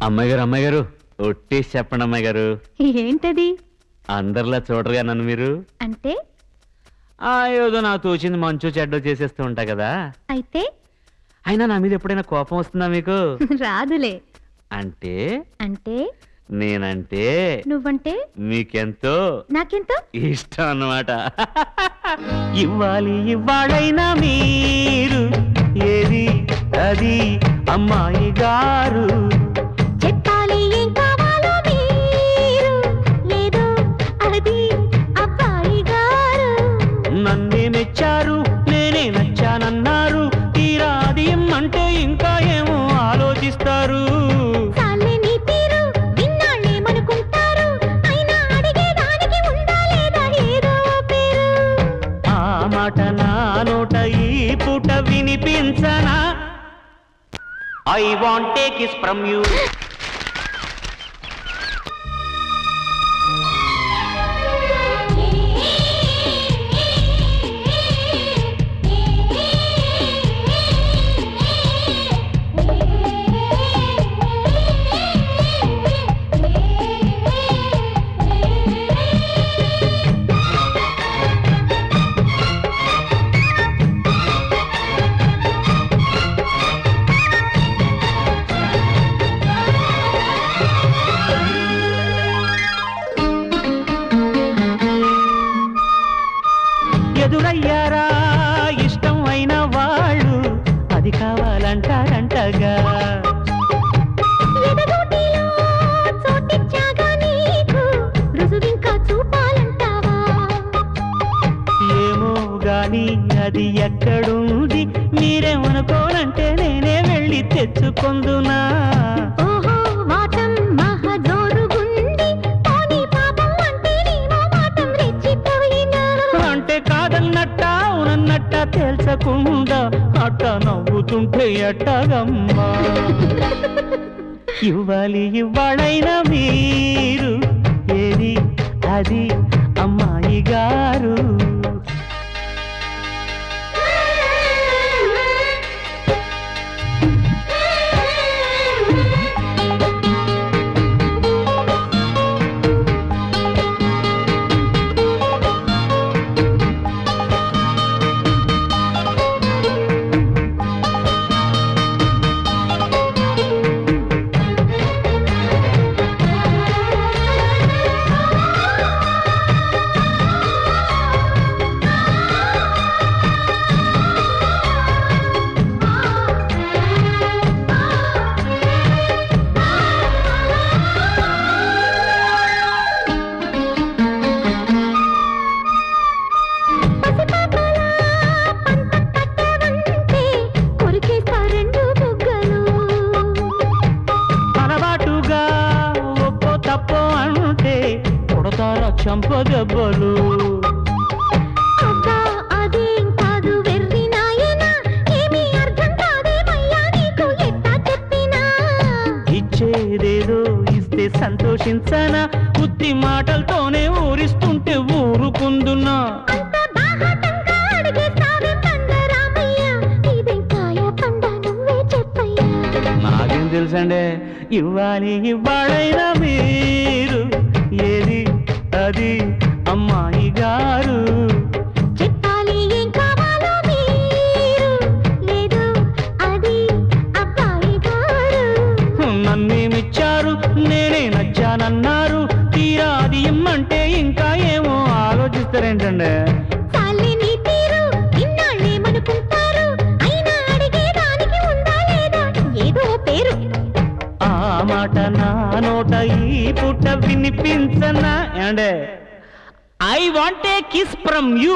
అమ్మాయి గారు ఒట్టేసి చెప్పండి అమ్మాయి గారు. ఏంటది? అందరిలా చూడరుగా నన్ను మీరు. అంటే ఏదో నాకు తోచింది మంచు చెడ్డో చేసేస్తూ ఉంటా కదా. అయితే అయినా నా మీద ఎప్పుడైనా కోపం వస్తుందా మీకు? రాదులే. అంటే అంటే నేనంటే నువ్వంటే మీకెంతో నాకెంతో ఇష్టం అన్నమాట. ఇవ్వాలైనా మీరు ఏది అది అమ్మాయి గారు. చెప్పాలి ఏం కావాలో మీరు ఏదో అది అబ్బాయి గారు. నన్నే మెచ్చారు నేనే నచ్చానన్నారు. తీరాది అంటే ఇంకా ఏమో ఆలోచిస్తారు. ఈ పూట వినిపించనా? I want take kiss from you. ఎదురయ్యారా ఇష్టం అయిన వాళ్ళు అది కావాలంటారంటగా. ఏమో గాని అది ఎక్కడుంది మీరేమనుకోనంటే నేనే వెళ్ళి తెచ్చుకొందునా. తేల్చకుండా అట్ట నవ్వుతుంటే ఎట్టగమ్మా. ఇవ్వాలైనా మీరు ఏది అది అమ్మాయి గారు. చంపదెబ్బలు ఇచ్చేదేదో ఇస్తే సంతోషించనా. ఉత్తి మాటలతోనే ఊరిస్తుంటే ఊరుకుందున్నా. నాకేం తెలుసండి. ఇవ్వాలైనా మీరు ఏది అది అమ్మాయి గారు. చెప్పాలి ఏం కావాలో మీరు ఏదో అది అబ్బాయి గారు. నన్నేమిచ్చారు నేనే నచ్చానన్నారు. తీరాది ఇమ్మంటే ఇంకా ఏమో ఆలోచిస్తారేంటండి. ఆ మాట నా నోట ఈ పూట వినిపించనా? అండే I want a kiss from you.